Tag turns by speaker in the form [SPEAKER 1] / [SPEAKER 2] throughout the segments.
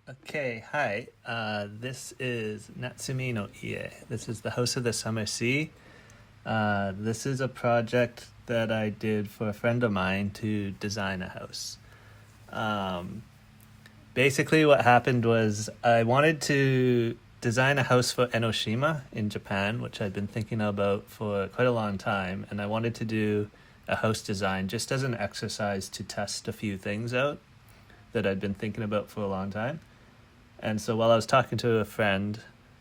[SPEAKER 1] Okay, hi. This is Natsumi no Ie. This is the House of the Summer Sea. This is a project that I did for a friend of mine to design a house. Um, Basically, what happened was I wanted to design a house for Enoshima in Japan, which I'd been thinking about for quite a long time, and I wanted to do a house design just as an exercise to test a few things out that I'd been thinking about for a long time. And so while I was talking to a friend,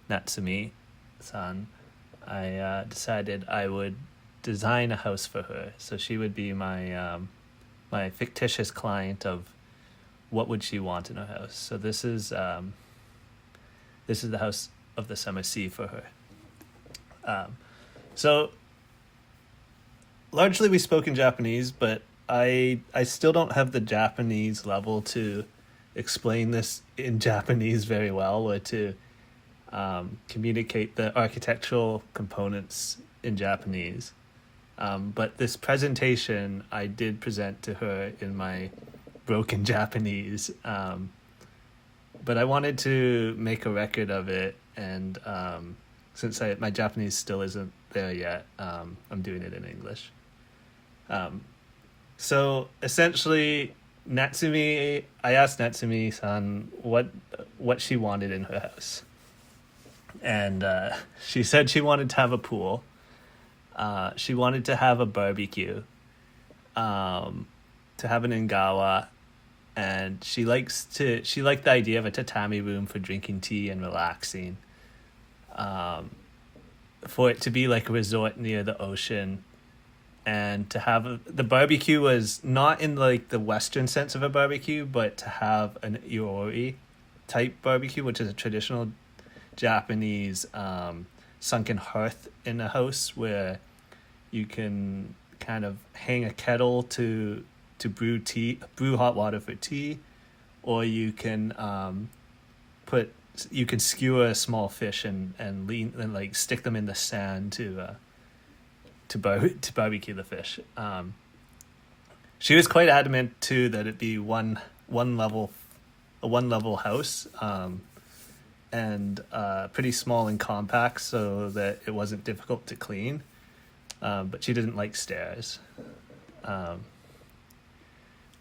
[SPEAKER 1] Natsumi-san, I decided I would design a house for her. So she would be my fictitious client of what would she want in her house. So this is the House of the Summer Sea for her. So largely we spoke in Japanese, but I still don't have the Japanese level to explain this in Japanese very well, or to communicate the architectural components in Japanese. But this presentation I did present to her in my broken Japanese. But I wanted to make a record of it, and since my Japanese still isn't there yet, I'm doing it in English. So essentially, I asked Natsumi-san what she wanted in her house, and she said she wanted to have a pool. She wanted to have a barbecue, to have an ingawa, and she liked the idea of a tatami room for drinking tea and relaxing. For it to be like a resort near the ocean, and to have the barbecue was not in like the Western sense of a barbecue, but to have an iori type barbecue, which is a traditional Japanese sunken hearth in a house where you can kind of hang a kettle to brew hot water for tea, or you can skewer a small fish and like stick them in the sand to barbecue the fish. She was quite adamant too that it be a one level house, and pretty small and compact so that it wasn't difficult to clean. But she didn't like stairs.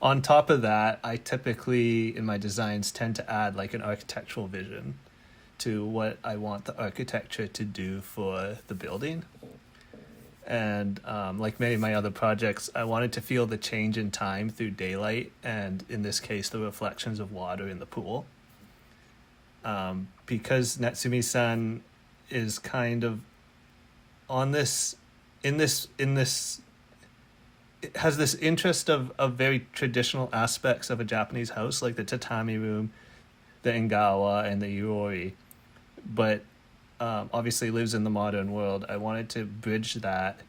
[SPEAKER 1] On top of that, I typically in my designs tend to add like an architectural vision to what I want the architecture to do for the building. And like many of my other projects, I wanted to feel the change in time through daylight, and in this case, the reflections of water in the pool. Because Natsumi-san is kind of on this, in this, it has this interest of very traditional aspects of a Japanese house, like the tatami room, the ingawa, and the iori, but obviously lives in the modern world. I wanted to bridge that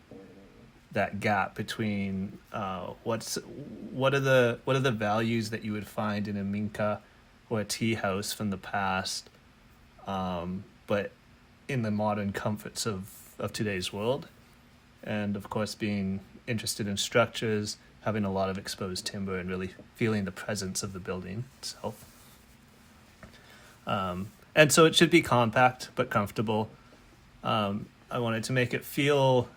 [SPEAKER 1] gap between what are the values that you would find in a minka or a tea house from the past, but in the modern comforts of today's world, and of course being interested in structures, having a lot of exposed timber, and really feeling the presence of the building itself. And so it should be compact but comfortable. I wanted to make it feel,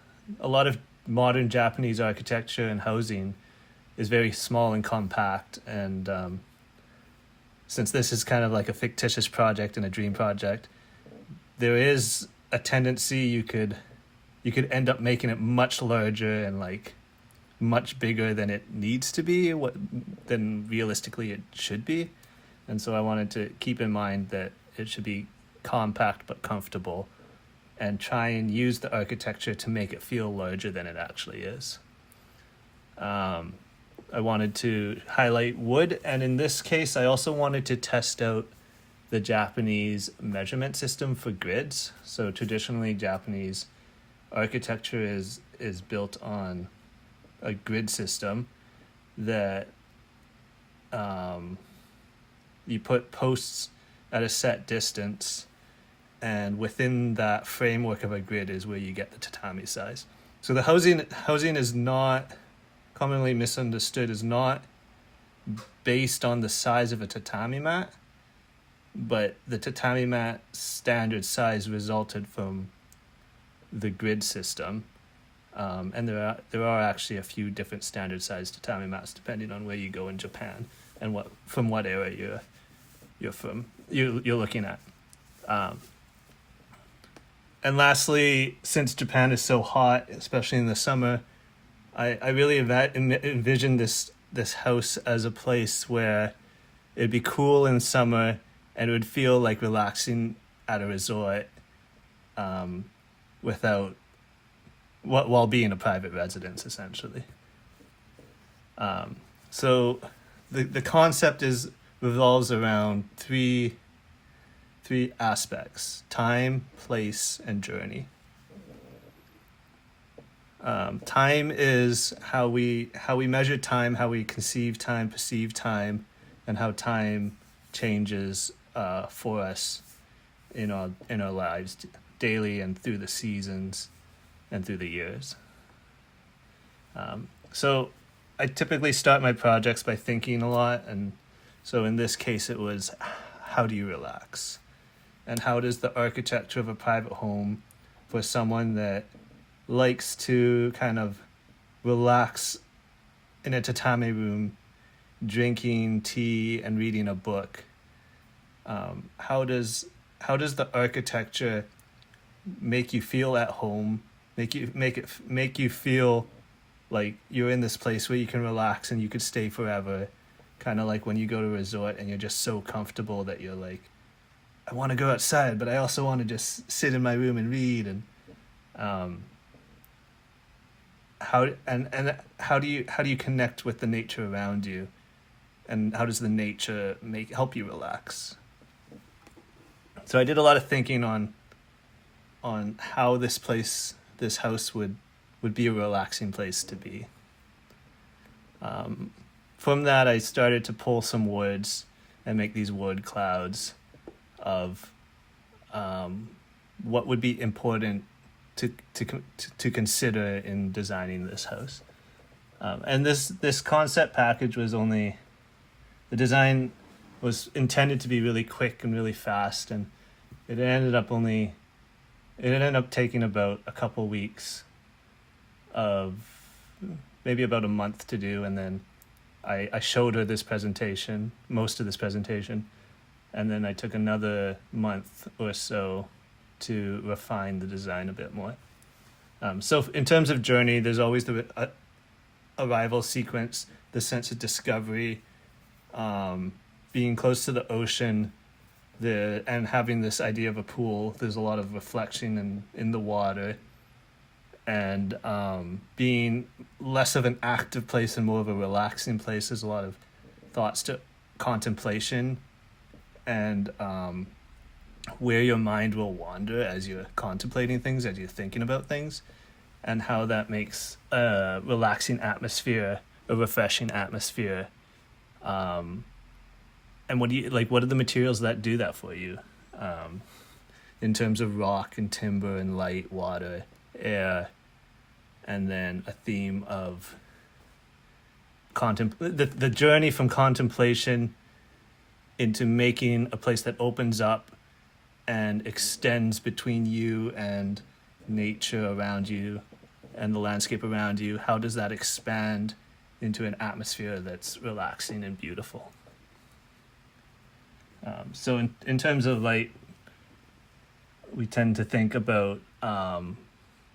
[SPEAKER 1] a lot of modern Japanese architecture and housing is very small and compact, and since this is kind of like a fictitious project and a dream project, there is a tendency you could end up making it much larger and like much bigger than it needs to be, than realistically it should be. And so I wanted to keep in mind that it should be compact but comfortable, and try and use the architecture to make it feel larger than it actually is. I wanted to highlight wood, and in this case, I also wanted to test out the Japanese measurement system for grids. So traditionally, Japanese architecture is built on a grid system that you put posts at a set distance, and within that framework of a grid is where you get the tatami size. So the housing is not commonly misunderstood, is not based on the size of a tatami mat, but the tatami mat standard size resulted from the grid system. And there are actually a few different standard size tatami mats depending on where you go in Japan and what area you're looking at. And lastly, since Japan is so hot, especially in the summer, I really envision this house as a place where it'd be cool in summer and it would feel like relaxing at a resort, while being a private residence, essentially. So the concept revolves around three aspects: time, place, and journey. Time is how we measure time, how we conceive time, perceive time, and how time changes for us in our lives daily and through the seasons and through the years. So I typically start my projects by thinking a lot, and so in this case it was, how do you relax? And how does the architecture of a private home for someone that likes to kind of relax in a tatami room, drinking tea and reading a book, how does the architecture make you feel at home, make you feel like you're in this place where you can relax and you could stay forever, kind of like when you go to a resort and you're just so comfortable that you're like, I want to go outside, but I also want to just sit in my room and read. And how do you connect with the nature around you, and how does the nature help you relax? So I did a lot of thinking on how this house would be a relaxing place to be. From that, I started to pull some words and make these word clouds of what would be important to consider in designing this house. And this concept package the design was intended to be really quick and really fast, and it ended up taking about a couple weeks of maybe about a month to do, and then I showed her most of this presentation, and then I took another month or so to refine the design a bit more. So in terms of journey, there's always the arrival sequence, the sense of discovery, being close to the ocean, and having this idea of a pool. There's a lot of reflection in the water, and being less of an active place and more of a relaxing place. There's a lot of thoughts to contemplation, and where your mind will wander as you're contemplating things, as you're thinking about things, and how that makes a relaxing atmosphere, a refreshing atmosphere. And what are the materials that do that for you? In terms of rock and timber and light, water, air, and then a theme of the journey from contemplation into making a place that opens up and extends between you and nature around you and the landscape around you. How does that expand into an atmosphere that's relaxing and beautiful? So in terms of light, we tend to think about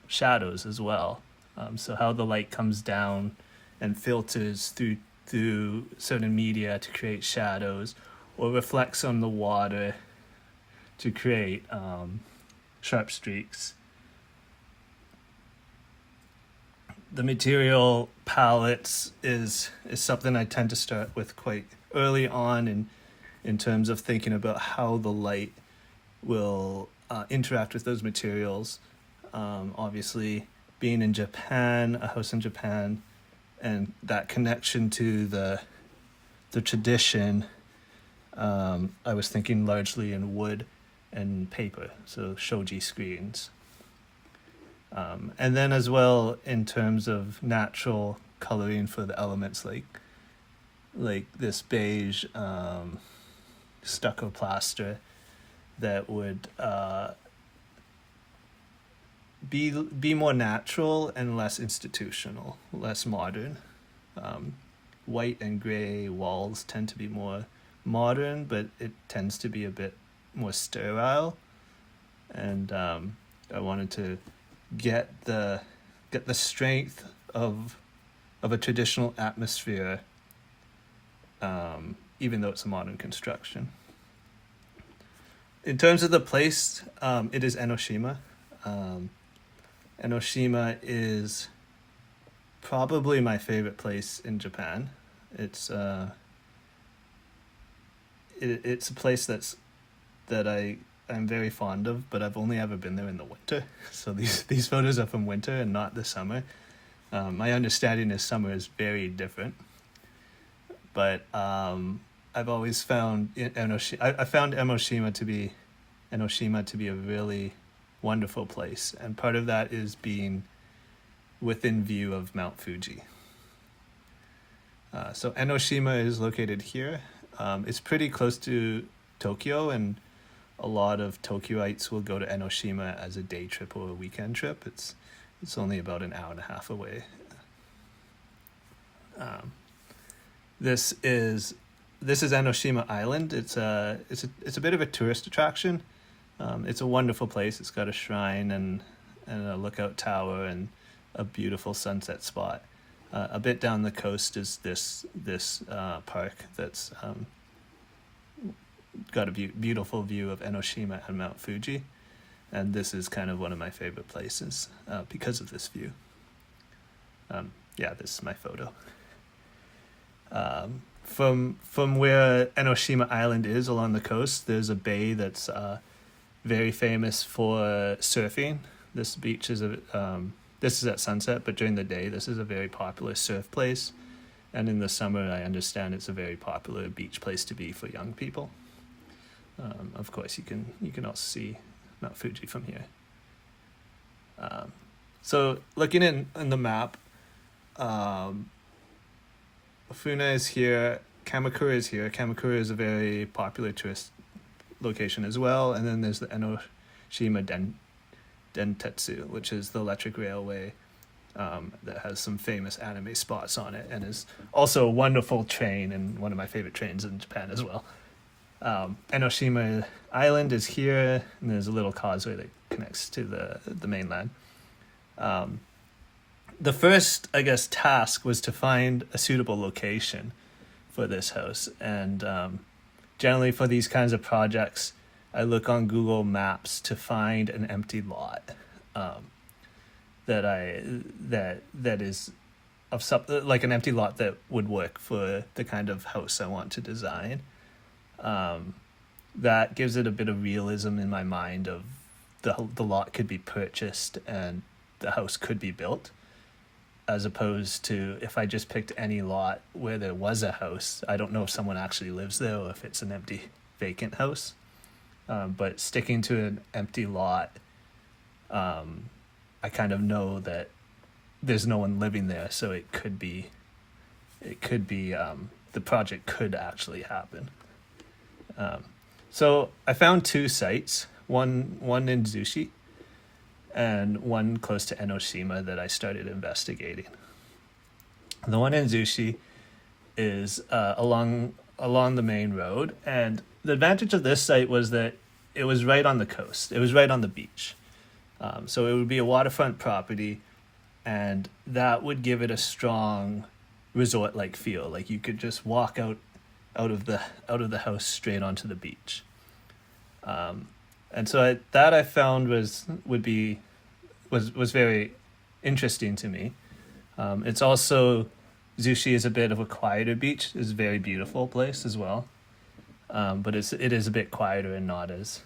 [SPEAKER 1] shadows as well. So how the light comes down and filters through certain media to create shadows, or reflects on the water to create sharp streaks. The material palettes is something I tend to start with quite early on in terms of thinking about how the light will interact with those materials. Obviously, being in Japan, a house in Japan, and that connection to the tradition, I was thinking largely in wood and paper, so shoji screens. And then as well, in terms of natural coloring for the elements, like this beige stucco plaster that would be more natural and less institutional, less modern. White and gray walls tend to be more modern, but it tends to be a bit more sterile. And I wanted to get the strength of a traditional atmosphere, even though it's a modern construction. In terms of the place, it is Enoshima. Enoshima is probably my favorite place in Japan. It's it's a place that I'm very fond of, but I've only ever been there in the winter. So these photos are from winter and not the summer. My understanding is summer is very different, but I've always found I found Enoshima to be a really wonderful place, and part of that is being within view of Mount Fuji. So Enoshima is located here. It's pretty close to Tokyo, and a lot of Tokyoites will go to Enoshima as a day trip or a weekend trip. It's only about an hour and a half away. This is Enoshima Island. It's a bit of a tourist attraction. It's a wonderful place. It's got a shrine and a lookout tower and a beautiful sunset spot. A bit down the coast is this park that's got a beautiful view of Enoshima and Mount Fuji, and this is kind of one of my favorite places because of this view. This is my photo. From where Enoshima Island is along the coast, there's a bay that's very famous for surfing. This beach is this is at sunset, but during the day, this is a very popular surf place. And in the summer, I understand it's a very popular beach place to be for young people. Of course, you can also see Mount Fuji from here. So looking in the map, Funa is here, Kamakura is here. Kamakura is a very popular tourist location as well. And then there's the Enoshima Dentetsu, which is the electric railway that has some famous anime spots on it, and is also a wonderful train and one of my favorite trains in Japan as well. Enoshima Island is here, and there's a little causeway that connects to the mainland. The first, I guess, task was to find a suitable location for this house, and generally for these kinds of projects, I look on Google Maps to find an empty lot that is of something like an empty lot that would work for the kind of house I want to design. That gives it a bit of realism in my mind of the lot could be purchased and the house could be built, as opposed to if I just picked any lot where there was a house. I don't know if someone actually lives there or if it's an empty vacant house. But sticking to an empty lot, I kind of know that there's no one living there, so it could be the project could actually happen. So I found two sites, one in Zushi and one close to Enoshima that I started investigating. The one in Zushi is along the main road, and the advantage of this site was that it was right on the coast. It was right on the beach. So it would be a waterfront property, and that would give it a strong resort-like feel. Like you could just walk out of the house straight onto the beach. And so I found was very interesting to me. It's also, Zushi is a bit of a quieter beach. It's a very beautiful place as well. But it is a bit quieter and not as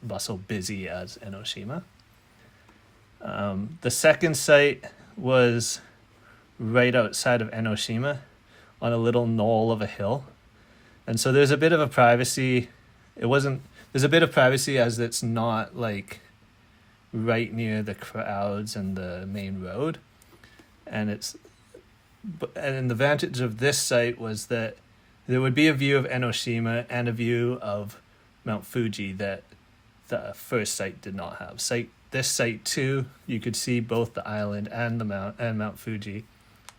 [SPEAKER 1] bustle busy as Enoshima. The second site was right outside of Enoshima on a little knoll of a hill. And so there's a bit of privacy as it's not like right near the crowds and the main road. And the advantage of this site was that there would be a view of Enoshima and a view of Mount Fuji that the first site did not have. This site 2, you could see both the island and Mount Fuji,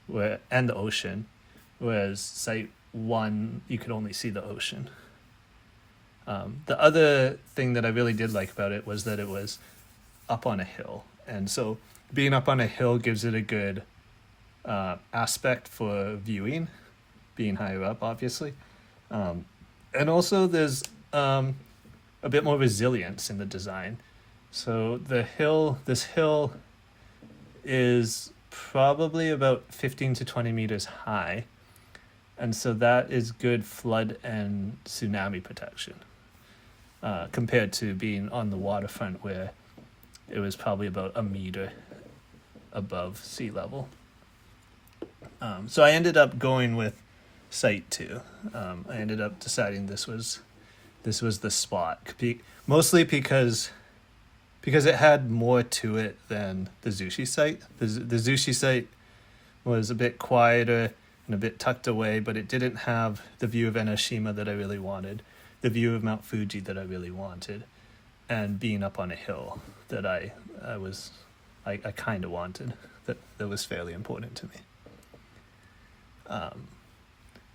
[SPEAKER 1] and the ocean, whereas site 1 you could only see the ocean. The other thing that I really did like about it was that it was up on a hill, and so being up on a hill gives it a good aspect for viewing, being higher up, obviously, and also there's a bit more resilience in the design. So this hill is probably about 15 to 20 meters high, and so that is good flood and tsunami protection, compared to being on the waterfront where it was probably about a meter above sea level. So I ended up going with site 2. I ended up deciding this was the spot, mostly because it had more to it than the Zushi site. The Zushi site was a bit quieter and a bit tucked away, but it didn't have the view of Enoshima that I really wanted, the view of Mount Fuji that I really wanted, and being up on a hill that I kind of wanted, that was fairly important to me.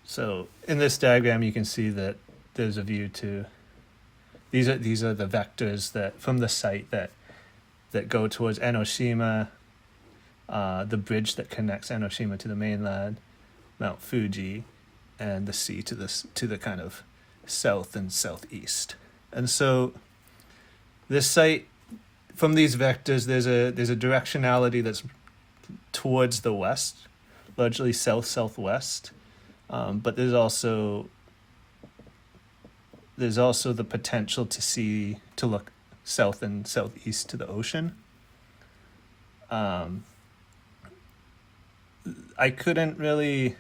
[SPEAKER 1] So in this diagram, you can see that there's a view to. These are the vectors that from the site that go towards Enoshima, the bridge that connects Enoshima to the mainland, Mount Fuji, and the sea to the kind of south and southeast. And so this site, from these vectors, there's a directionality that's towards the west, largely southwest, but there's also the potential to look south and southeast to the ocean. I couldn't really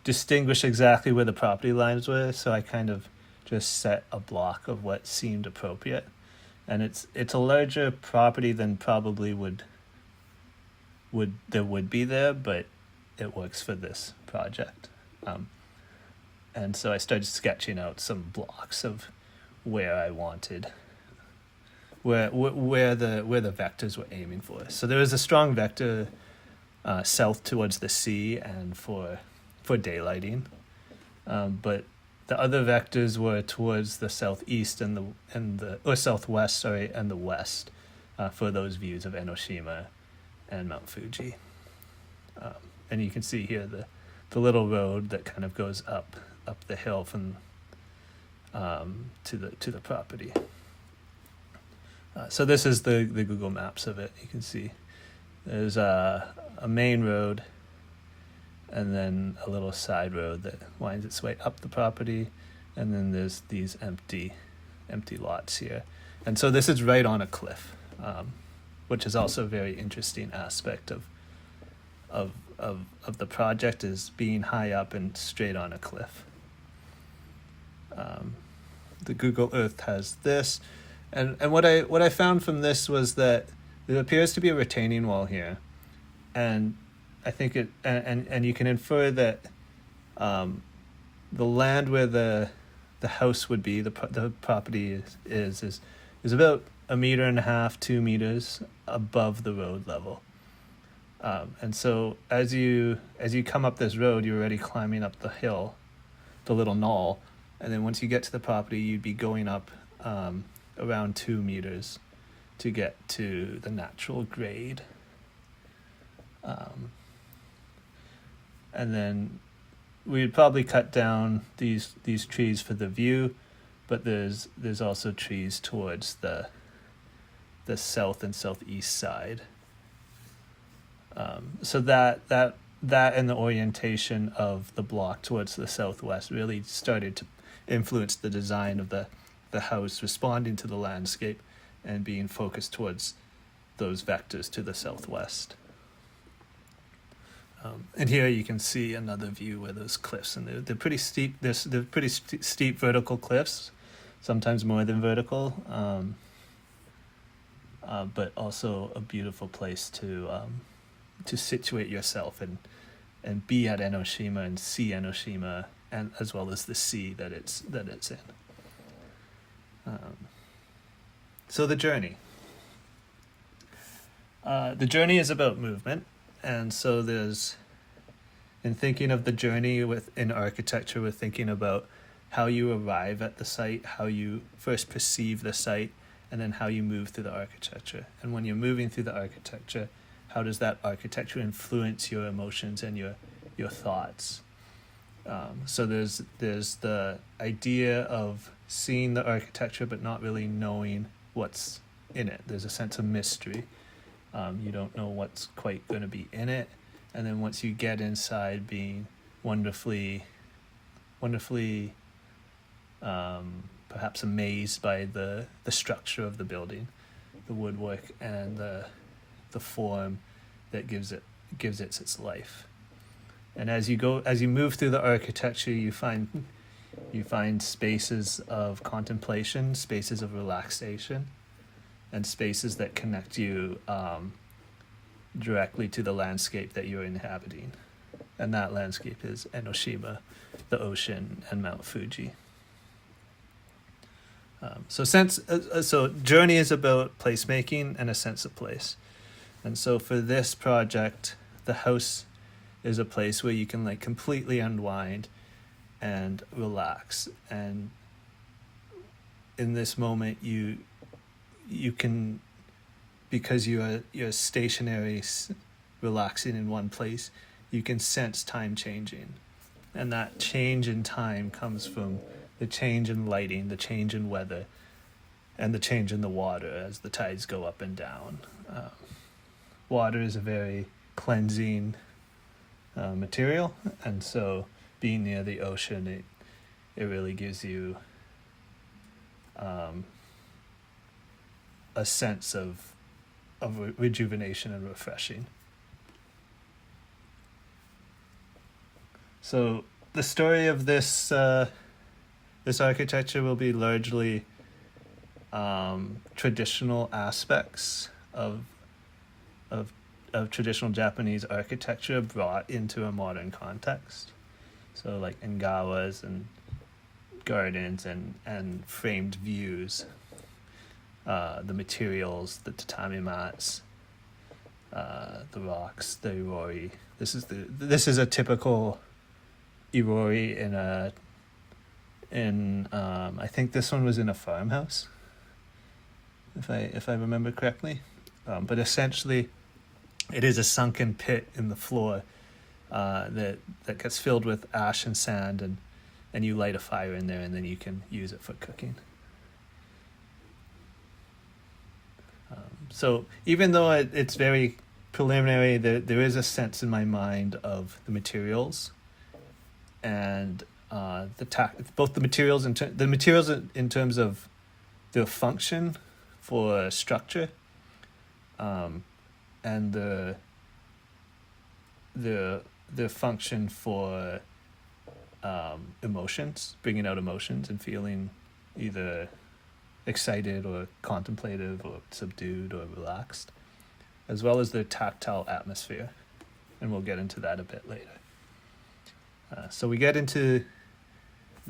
[SPEAKER 1] distinguish exactly where the property lines were, so I kind of just set a block of what seemed appropriate. And it's a larger property than probably would be there, but it works for this project. And so I started sketching out some blocks of where I wanted, where the vectors were aiming for. So there was a strong vector south towards the sea and for daylighting, but the other vectors were towards the southeast and the southwest, and the west, for those views of Enoshima and Mount Fuji. And you can see here the little road that kind of goes up the hill from to the property. So this is the Google Maps of it. You can see there's a main road and then a little side road that winds its way up the property, and then there's these empty lots here. And so this is right on a cliff, which is also a very interesting aspect of the project, is being high up and straight on a cliff. The Google Earth has this, and what I found from this was that there appears to be a retaining wall here, and I think and you can infer that the land where the house would be, the property is about 1.5 meters, 2 meters above the road level. And so as you come up this road, you're already climbing up the hill, the little knoll, and then once you get to the property, you'd be going up around 2 meters to get to the natural grade. And then we'd probably cut down these trees for the view, but there's also trees towards the south and southeast side. So that and the orientation of the block towards the southwest really started to influence the design of the house, responding to the landscape and being focused towards those vectors to the southwest. And here you can see another view where those cliffs, and they're pretty steep. They're pretty steep vertical cliffs, sometimes more than vertical, but also a beautiful place to situate yourself and be at Enoshima and see Enoshima and as well as the sea that it's in. So the journey. The journey is about movement, and so in thinking of the journey in architecture, we're thinking about how you arrive at the site, how you first perceive the site, and then how you move through the architecture. And when you're moving through the architecture, how does that architecture influence your emotions and your thoughts? So there's the idea of seeing the architecture but not really knowing what's in it. There's a sense of mystery. You don't know what's quite going to be in it. And then once you get inside, being wonderfully perhaps amazed by the structure of the building, the woodwork, and the form that gives it its life. And as you move through the architecture, you find spaces of contemplation, spaces of relaxation, and spaces that connect you directly to the landscape that you're inhabiting. And that landscape is Enoshima, the ocean, and Mount Fuji. So journey is about placemaking and a sense of place. And so for this project, the house is a place where you can completely unwind and relax. And in this moment, you can, because you're stationary, relaxing in one place, you can sense time changing. And that change in time comes from the change in lighting, the change in weather, and the change in the water as the tides go up and down. Water is a very cleansing material, and so being near the ocean, it really gives you a sense of rejuvenation and refreshing. So the story of this architecture will be largely traditional aspects of traditional Japanese architecture brought into a modern context. So like engawas and gardens and framed views, the materials, the tatami mats, the rocks, the irori. This is a typical irori in I think this one was in a farmhouse, if I remember correctly. But essentially, it is a sunken pit in the floor that gets filled with ash and sand, and you light a fire in there, and then you can use it for cooking. So even though it's very preliminary, there is a sense in my mind of the materials and both the materials in terms of their function for structure, and the function for emotions, bringing out emotions and feeling either excited or contemplative or subdued or relaxed, as well as the tactile atmosphere, and we'll get into that a bit later. So we get into,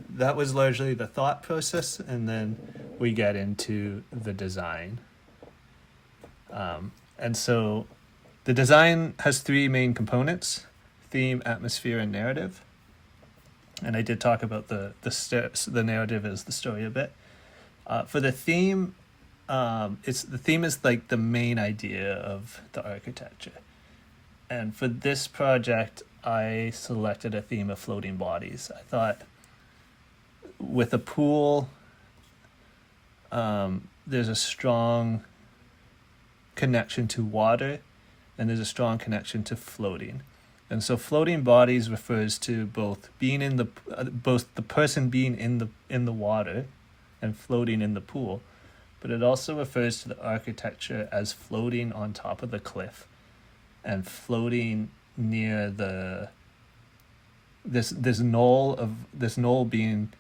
[SPEAKER 1] that was largely the thought process, and then we get into the design. And so the design has three main components: theme, atmosphere, and narrative. And I did talk about the narrative as the story a bit. For the theme, the theme is like the main idea of the architecture. And for this project, I selected a theme of floating bodies. I thought with a pool, there's a strong connection to water, and there's a strong connection to floating. And so floating bodies refers to both the person being in the water and floating in the pool, but it also refers to the architecture as floating on top of the cliff and floating near this knoll being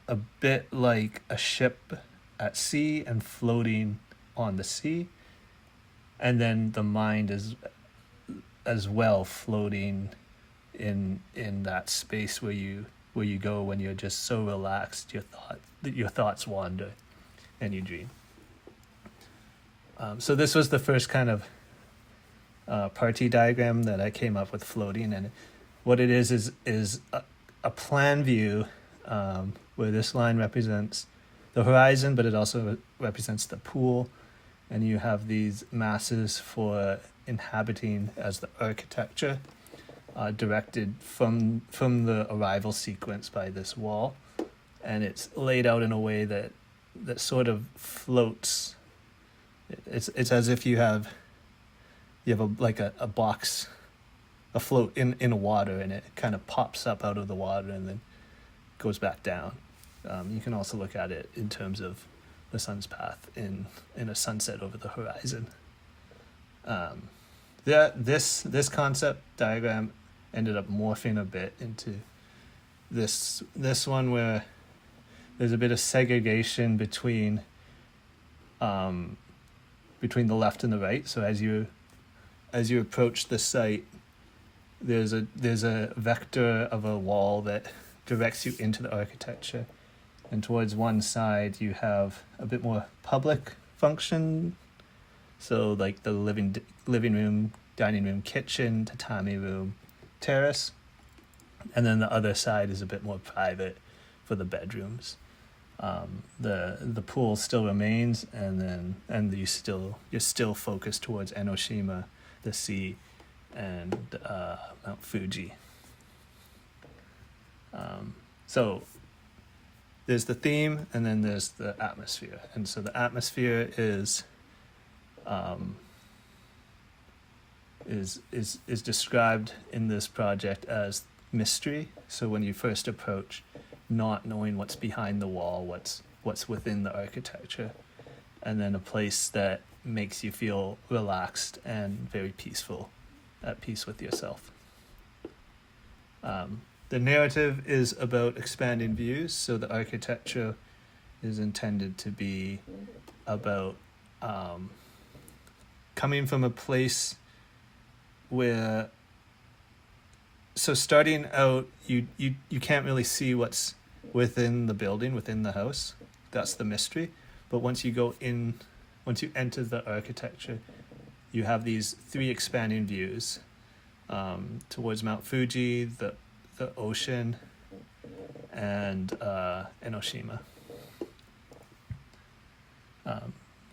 [SPEAKER 1] a bit like a ship at sea and floating on the sea, and then the mind is as well floating in that space where you where you go when you're just so relaxed your thoughts wander and you dream. So this was the first kind of party diagram that I came up with floating, and what it is a plan view where this line represents the horizon, but it also represents the pool, and you have these masses for inhabiting as the architecture, directed from the arrival sequence by this wall, and it's laid out in a way that sort of floats. It's as if you have a box afloat in water, and it kind of pops up out of the water and then goes back down. You can also look at it in terms of the sun's path in a sunset over the horizon. This concept diagram ended up morphing a bit into this one where there's a bit of segregation between the left and the right. So as you approach the site, there's a vector of a wall that directs you into the architecture, and towards one side you have a bit more public function, so like the living room, dining room, kitchen, tatami room, terrace, and then the other side is a bit more private for the bedrooms. The pool still remains, and you're still focused towards Enoshima, the sea, and Mount Fuji. So there's the theme, and then there's the atmosphere. And so the atmosphere is described in this project as mystery. So when you first approach, not knowing what's behind the wall, what's within the architecture, and then a place that makes you feel relaxed and very peaceful, at peace with yourself. The narrative is about expanding views, so the architecture is intended to be about coming from a place where, so starting out, you can't really see what's within the building, within the house. That's the mystery. But once you enter the architecture, you have these three expanding views towards Mount Fuji, the ocean, and Enoshima.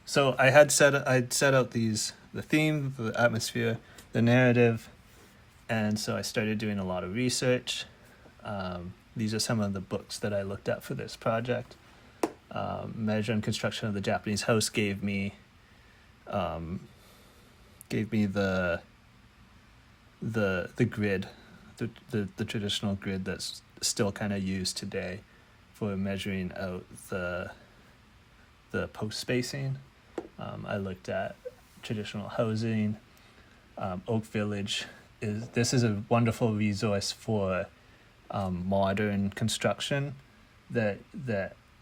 [SPEAKER 1] So I'd set out the theme, the atmosphere, the narrative, and so I started doing a lot of research. These are some of the books that I looked at for this project. Measure and Construction of the Japanese House gave me the grid, the traditional grid that's still kind of used today for measuring out the post spacing. I looked at traditional housing. Oak Village is a wonderful resource for modern construction that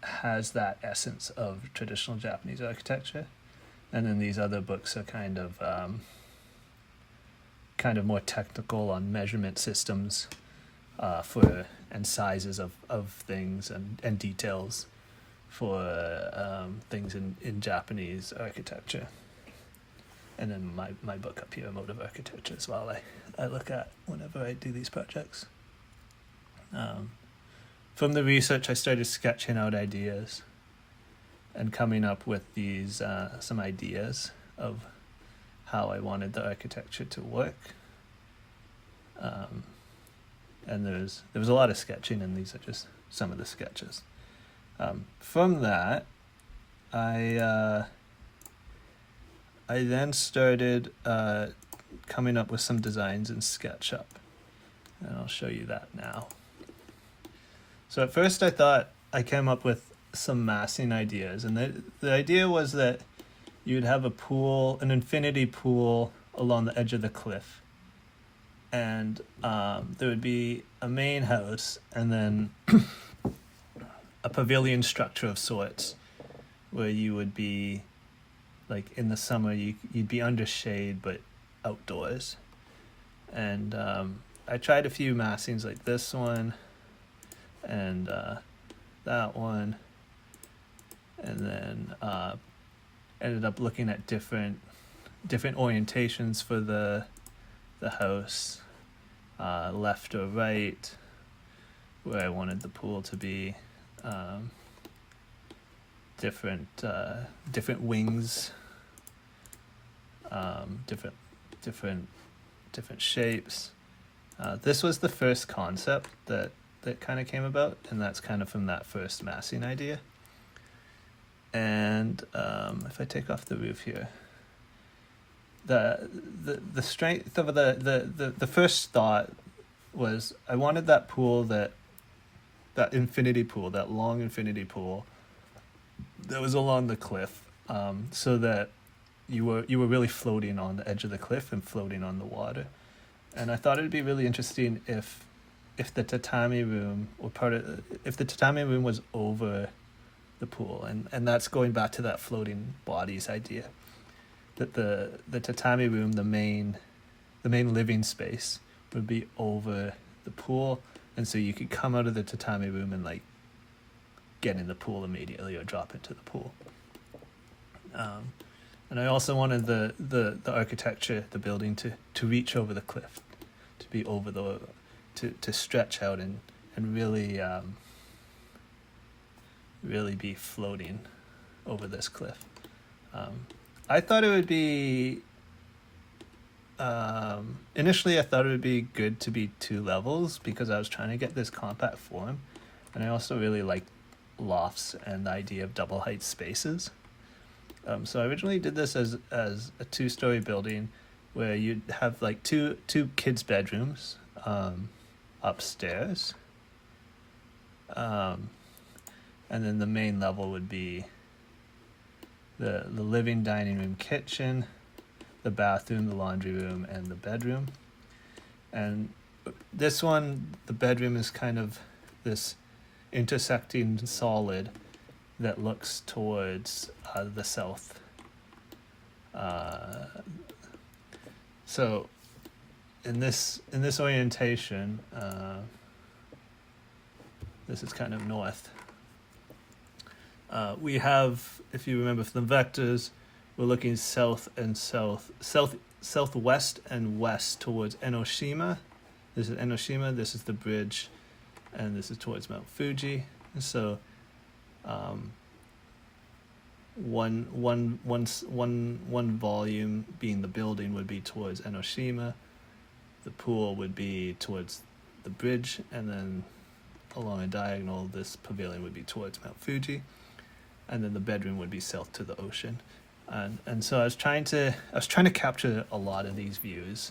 [SPEAKER 1] has that essence of traditional Japanese architecture. And then these other books are kind of more technical on measurement systems and sizes of things and details for things in Japanese architecture. And then my book up here, Motive Architecture, as well, I look at whenever I do these projects. From the research, I started sketching out ideas and coming up with these some ideas of how I wanted the architecture to work. And there was a lot of sketching, and these are just some of the sketches. From that, I then started coming up with some designs in SketchUp, and I'll show you that now. So at first I came up with some massing ideas, and the idea was that you'd have a pool, an infinity pool along the edge of the cliff, and there would be a main house and then a pavilion structure of sorts where you would be, like in the summer you'd be under shade but outdoors. And I tried a few massings like this one. and that one, and then ended up looking at different orientations for the house, left or right, where I wanted the pool to be, different wings, different shapes. This was the first concept that kind of came about, and that's kind of from that first massing idea. And if I take off the roof here, the strength of the first thought was I wanted that pool, that infinity pool, that long infinity pool that was along the cliff, so that you were really floating on the edge of the cliff and floating on the water. And I thought it'd be really interesting if the tatami room if the tatami room was over the pool, and that's going back to that floating bodies idea, that the tatami room, the main living space, would be over the pool, and so you could come out of the tatami room and like get in the pool immediately or drop into the pool. And I also wanted the architecture, the building to reach over the cliff, to be over to stretch out and really really be floating over this cliff. I thought it would be initially I thought it would be good to be 2 levels because I was trying to get this compact form, and I also really like lofts and the idea of double height spaces. So I originally did this as a 2-story building where you'd have like two kids' bedrooms upstairs, and then the main level would be the living, dining room, kitchen, the bathroom, the laundry room, and the bedroom. And this one, the bedroom is kind of this intersecting solid that looks towards the south. So in this orientation, this is kind of north. We have, if you remember from the vectors, we're looking southwest and west towards Enoshima. This is Enoshima, this is the bridge, and this is towards Mount Fuji. So one volume being the building would be towards Enoshima, the pool would be towards the bridge, and then along a diagonal this pavilion would be towards Mount Fuji, and then the bedroom would be south to the ocean. And so I was trying to capture a lot of these views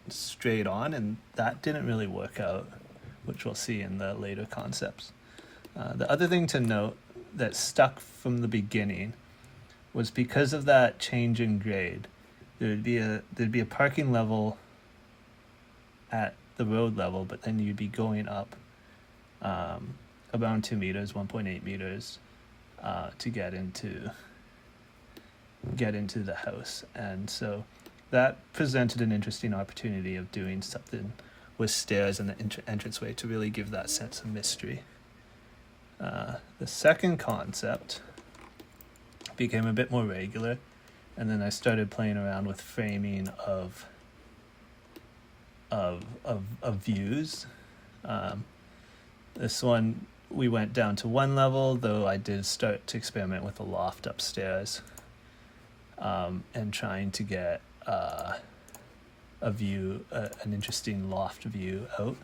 [SPEAKER 1] straight on, and that didn't really work out, which we'll see in the later concepts. The other thing to note that stuck from the beginning was because of that change in grade, there'd be a parking level at the road level, but then you'd be going up around 2 meters, 1.8 meters, to get into the house. And so that presented an interesting opportunity of doing something with stairs and the entranceway to really give that sense of mystery. The second concept became a bit more regular, and then I started playing around with framing of views. This one we went down to 1 level, though I did start to experiment with a loft upstairs, and trying to get a view, an interesting loft view out.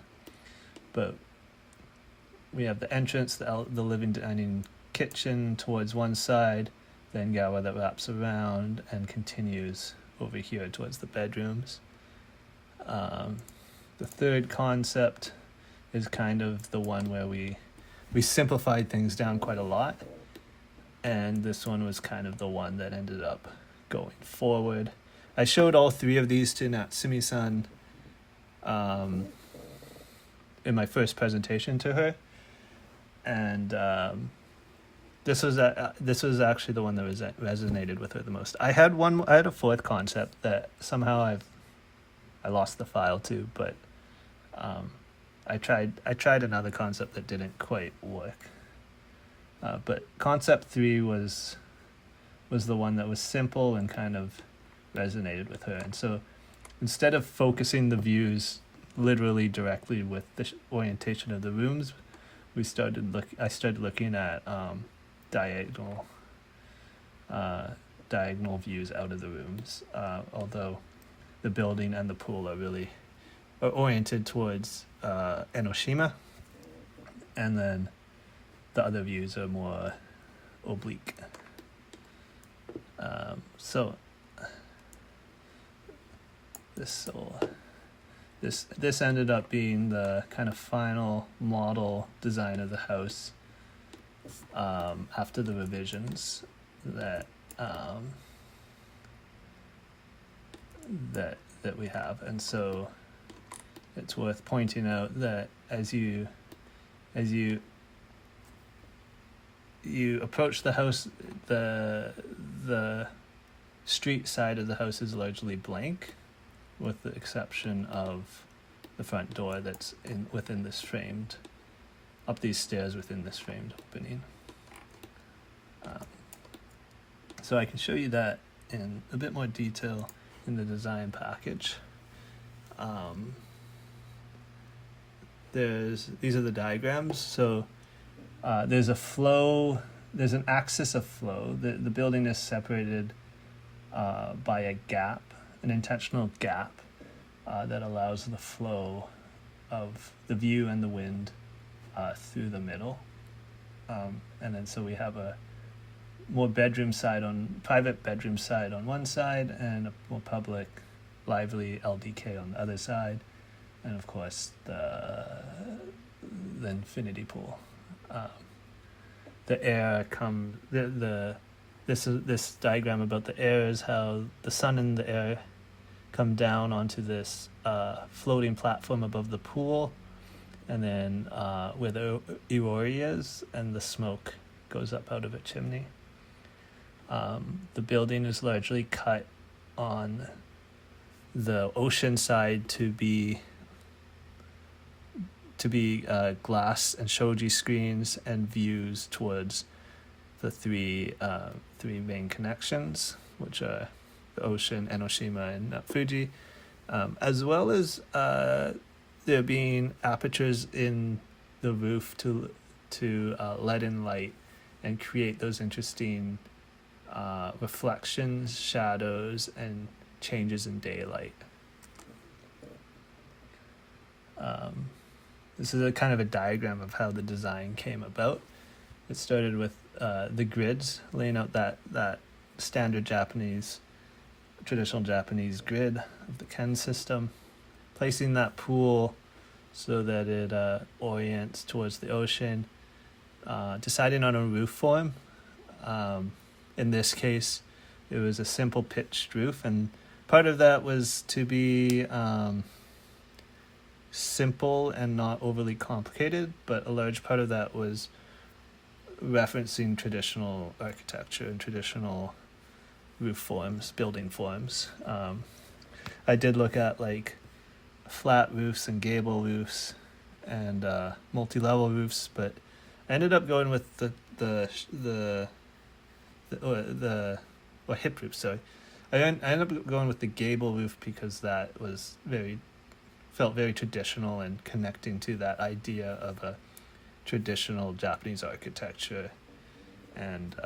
[SPEAKER 1] But we have the entrance, the living, dining, kitchen towards one side, then Gawa that wraps around and continues over here towards the bedrooms. The third concept is kind of the one where we simplified things down quite a lot, and this one was kind of the one that ended up going forward. I showed all 3 of these to Natsumi-san in my first presentation to her, and this was actually the one that resonated with her the most. I had a 4th concept that somehow I lost the file to, but I I tried another concept that didn't quite work. But concept 3 was the one that was simple and kind of resonated with her. And so instead of focusing the views literally directly with the orientation of the rooms, I started looking at diagonal views out of the rooms, although the building and the pool are oriented towards Enoshima, and then the other views are more oblique. So this ended up being the kind of final model design of the house after the revisions that we have. And so it's worth pointing out that as you approach the house, the street side of the house is largely blank, with the exception of the front door that's within this framed, up these stairs within this framed opening. So I can show you that in a bit more detail in the design package. These are the diagrams. So there's a flow, there's an axis of flow. The building is separated by a gap, an intentional gap that allows the flow of the view and the wind through the middle. And then so we have a more private bedroom side on one side, and a more public, lively LDK on the other side, and of course the infinity pool. The air this diagram about the air is how the sun and the air come down onto this floating platform above the pool, and then where the Iori is, and the smoke goes up out of a chimney. The building is largely cut on the ocean side to be glass and shoji screens and views towards the three main connections, which are the ocean, Enoshima, and Fuji, as well as there being apertures in the roof to let in light and create those interesting reflections, shadows, and changes in daylight. This is a kind of a diagram of how the design came about. It started with the grids, laying out that standard traditional Japanese grid of the Ken system, placing that pool so that it orients towards the ocean, deciding on a roof form. In this case, it was a simple pitched roof, and part of that was to be simple and not overly complicated, but a large part of that was referencing traditional architecture and traditional roof forms, building forms. I did look at like flat roofs and gable roofs and multi-level roofs, but I ended up going with the hip roof. Sorry, I ended up going with the gable roof because that felt very traditional and connecting to that idea of a traditional Japanese architecture, and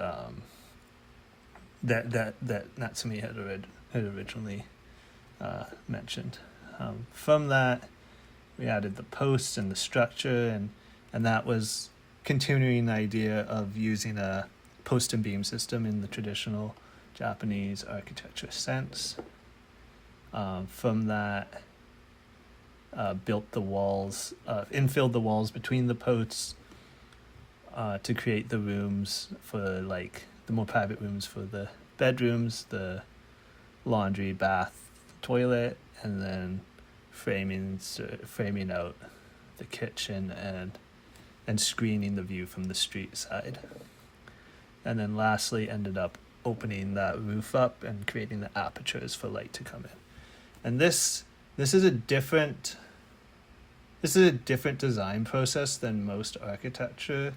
[SPEAKER 1] that Natsumi had originally mentioned. From that, we added the posts and the structure, and that was continuing the idea of using a post and beam system in the traditional Japanese architecture sense. From that, built the walls, infilled the walls between the posts to create the rooms for like the more private rooms for the bedrooms, the laundry, bath, toilet, and then framing out the kitchen and screening the view from the street side. And then lastly ended up opening that roof up and creating the apertures for light to come in. And this is a different this is a different design process than most architecture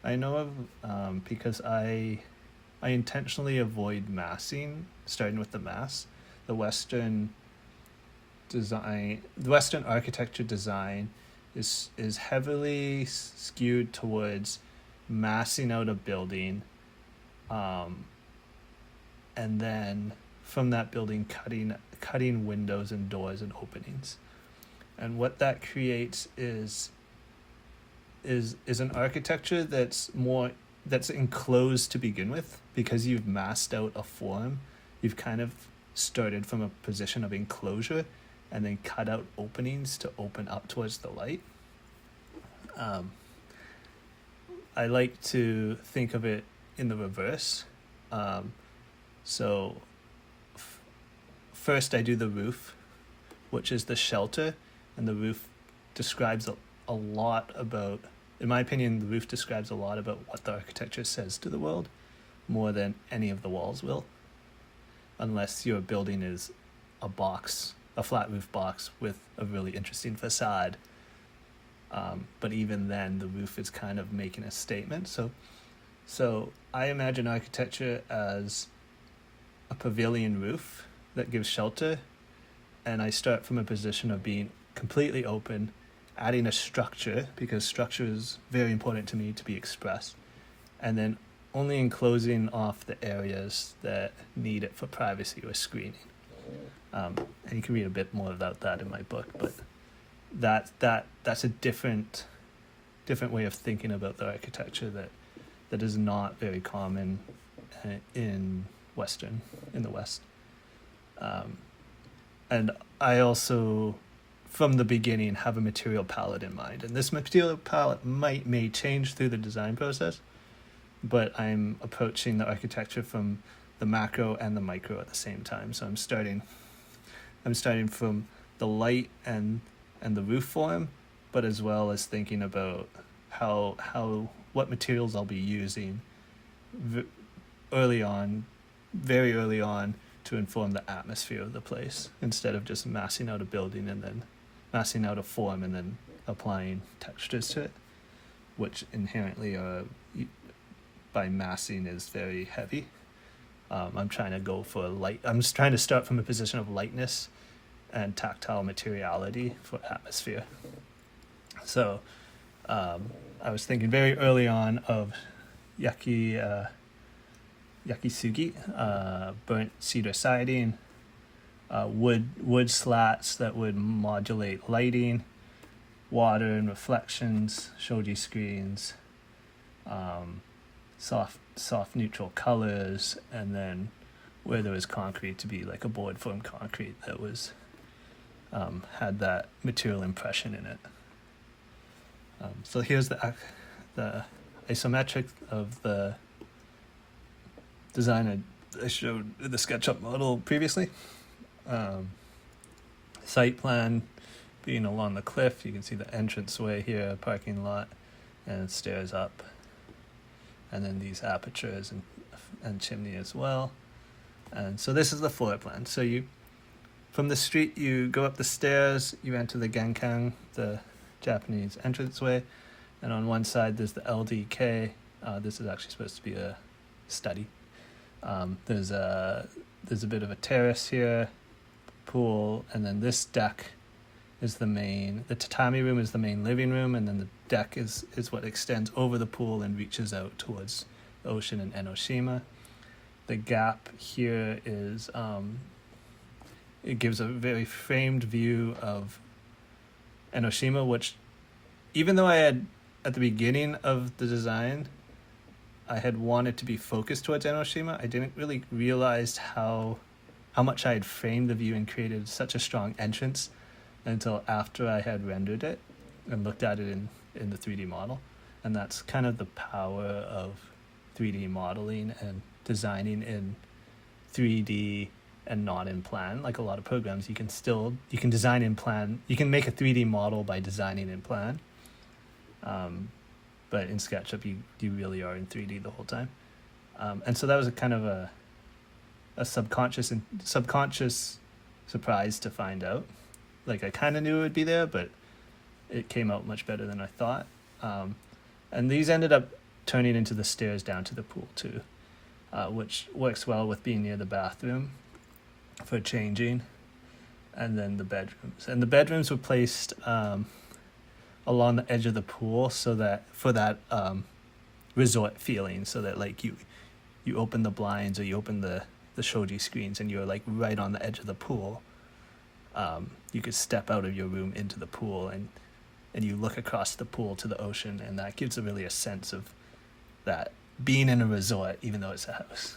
[SPEAKER 1] I know of, because I intentionally avoid starting with the mass. The Western architecture design is heavily skewed towards massing out a building, and then from that building cutting windows and doors and openings. And what that creates is an architecture that's enclosed to begin with, because you've massed out a form. You've kind of started from a position of enclosure and then cut out openings to open up towards the light. I like to think of it in the reverse. So first I do the roof, which is the shelter, and the roof describes a lot about, in my opinion, the roof describes a lot about what the architecture says to the world, more than any of the walls will, unless your building is a flat roof box with a really interesting facade. But even then, the roof is kind of making a statement. So I imagine architecture as a pavilion roof that gives shelter, and I start from a position of being completely open, adding a structure, because structure is very important to me to be expressed, and then only enclosing off the areas that need it for privacy or screening. And you can read a bit more about that in my book, but that's a different way of thinking about the architecture that is not very common in the West. And I also, from the beginning, have a material palette in mind, and this material palette may change through the design process, but I'm approaching the architecture from the macro and the micro at the same time. So I'm starting from the light and the roof form, but as well as thinking about what materials I'll be using very early on to inform the atmosphere of the place, instead of just massing out a building and then massing out a form and then applying textures to it, which inherently by massing is very heavy. I'm trying to go for light. I'm just trying to start from a position of lightness and tactile materiality for atmosphere. So I was thinking very early on of yakisugi, burnt cedar siding, wood slats that would modulate lighting, water and reflections, shoji screens, soft neutral colors, and then where there was concrete to be like a board form concrete that was had that material impression in it. So here's the isometric of the design I showed the SketchUp model previously. Site plan being along the cliff. You can see the entranceway here, parking lot, and stairs up. And then these apertures and chimney as well. And so this is the floor plan. So from the street, you go up the stairs, you enter the genkan, the Japanese entranceway, and on one side there's the LDK. This is actually supposed to be a study. There's a bit of a terrace here, pool, and then this deck is the tatami room is the main living room, and then the deck is what extends over the pool and reaches out towards the ocean in Enoshima. The gap here is it gives a very framed view of Enoshima, which, even though I had, at the beginning of the design, I had wanted to be focused towards Enoshima, I didn't really realize how much I had framed the view and created such a strong entrance until after I had rendered it and looked at it in the 3D model. And that's kind of the power of 3D modeling and designing in 3D and not in plan. Like a lot of programs, you can design in plan. You can make a 3D model by designing in plan. But in SketchUp, you really are in 3D the whole time. And so that was a kind of a subconscious surprise to find out. Like, I kind of knew it would be there, but it came out much better than I thought. And these ended up turning into the stairs down to the pool too, which works well with being near the bathroom for changing, and then the bedrooms. And the bedrooms were placed along the edge of the pool, so that for that resort feeling, so that like you open the blinds or you open the shoji screens and you're like right on the edge of the pool. You could step out of your room into the pool and you look across the pool to the ocean, and that gives really a sense of that being in a resort, even though it's a house.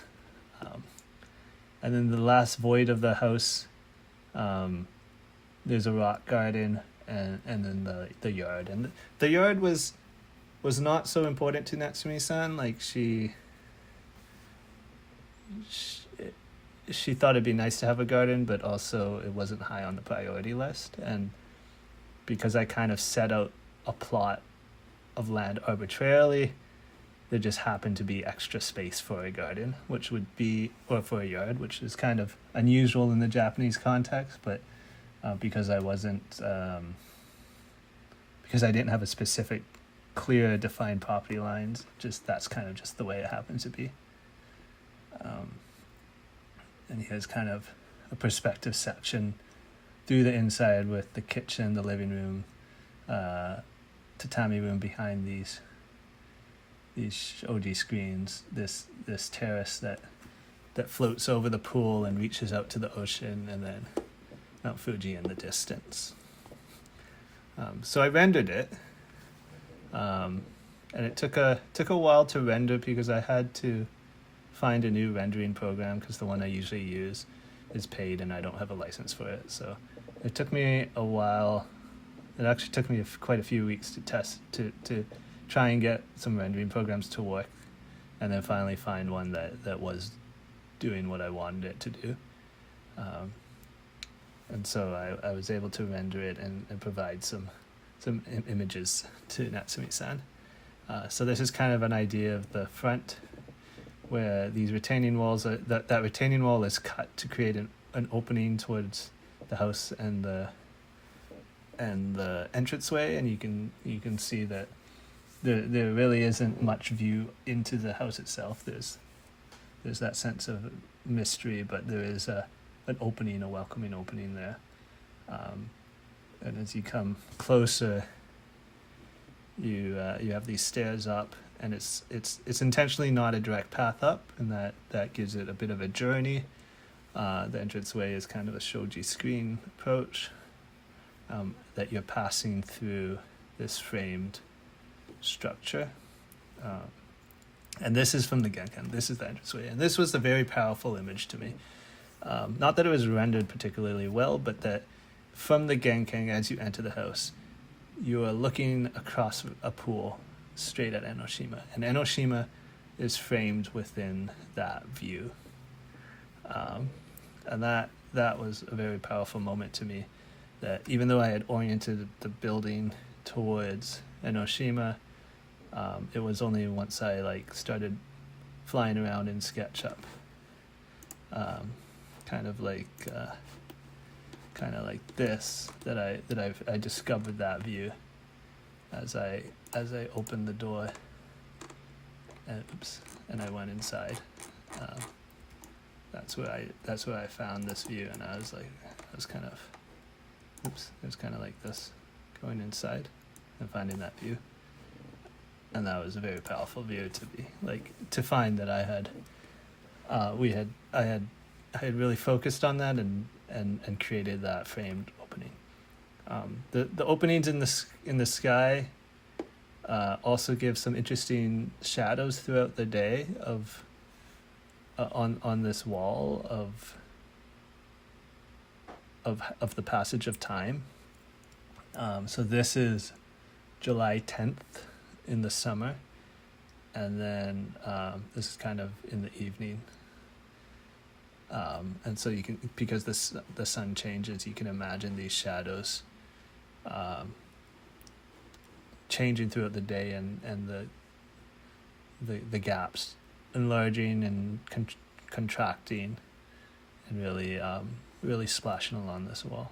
[SPEAKER 1] And then the last void of the house, there's a rock garden, and then the yard. And the yard was not so important to Natsumi-san. Like she thought it'd be nice to have a garden, but also it wasn't high on the priority list. And because I kind of set out a plot of land arbitrarily, there just happened to be extra space for a garden, which would be, or for a yard, which is kind of unusual in the Japanese context, but because I wasn't, because I didn't have a specific, clear, defined property lines, that's kind of just the way it happens to be. And here's kind of a perspective section through the inside with the kitchen, the living room, tatami room behind these shoji screens, this terrace that floats over the pool and reaches out to the ocean, and then Mount Fuji in the distance. So I rendered it, and it took a while to render because I had to find a new rendering program because the one I usually use is paid and I don't have a license for it. So it took me a while. It actually took me quite a few weeks to test, to try and get some rendering programs to work, and then finally find one that was doing what I wanted it to do. And so I was able to render it and provide some images to Natsumi-san. So this is kind of an idea of the front, where these retaining walls that retaining wall is cut to create an opening towards the house and the entranceway, and you can see that there really isn't much view into the house itself. There's that sense of mystery, but there is an opening, a welcoming opening there. And as you come closer, you have these stairs up, and it's intentionally not a direct path up, and that gives it a bit of a journey. The entranceway is kind of a shoji screen approach, that you're passing through this framed structure. And this is from the genkan. This is the entranceway, and this was a very powerful image to me. Not that it was rendered particularly well, but that from the genkan, as you enter the house, you are looking across a pool straight at Enoshima, and Enoshima is framed within that view. And that was a very powerful moment to me, that even though I had oriented the building towards Enoshima, it was only once I started flying around in SketchUp, kind of like this, that I discovered that view as I opened the door, and I went inside. That's where I found this view, and it was kind of like this, going inside and finding that view. And that was a very powerful view to find that I had really focused on that and created that framed opening. The openings in the sky also give some interesting shadows throughout the day on this wall of the passage of time. So this is July 10th in the summer, and then this is kind of in the evening. And so you can, because the sun changes, you can imagine these shadows changing throughout the day, and the gaps enlarging and contracting, and really splashing along this wall.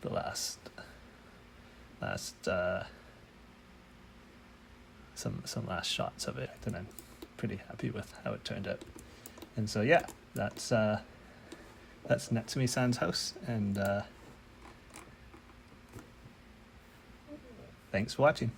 [SPEAKER 1] the last some last shots of it, and I'm pretty happy with how it turned out. And so yeah, that's Natsumi-san's house, and thanks for watching.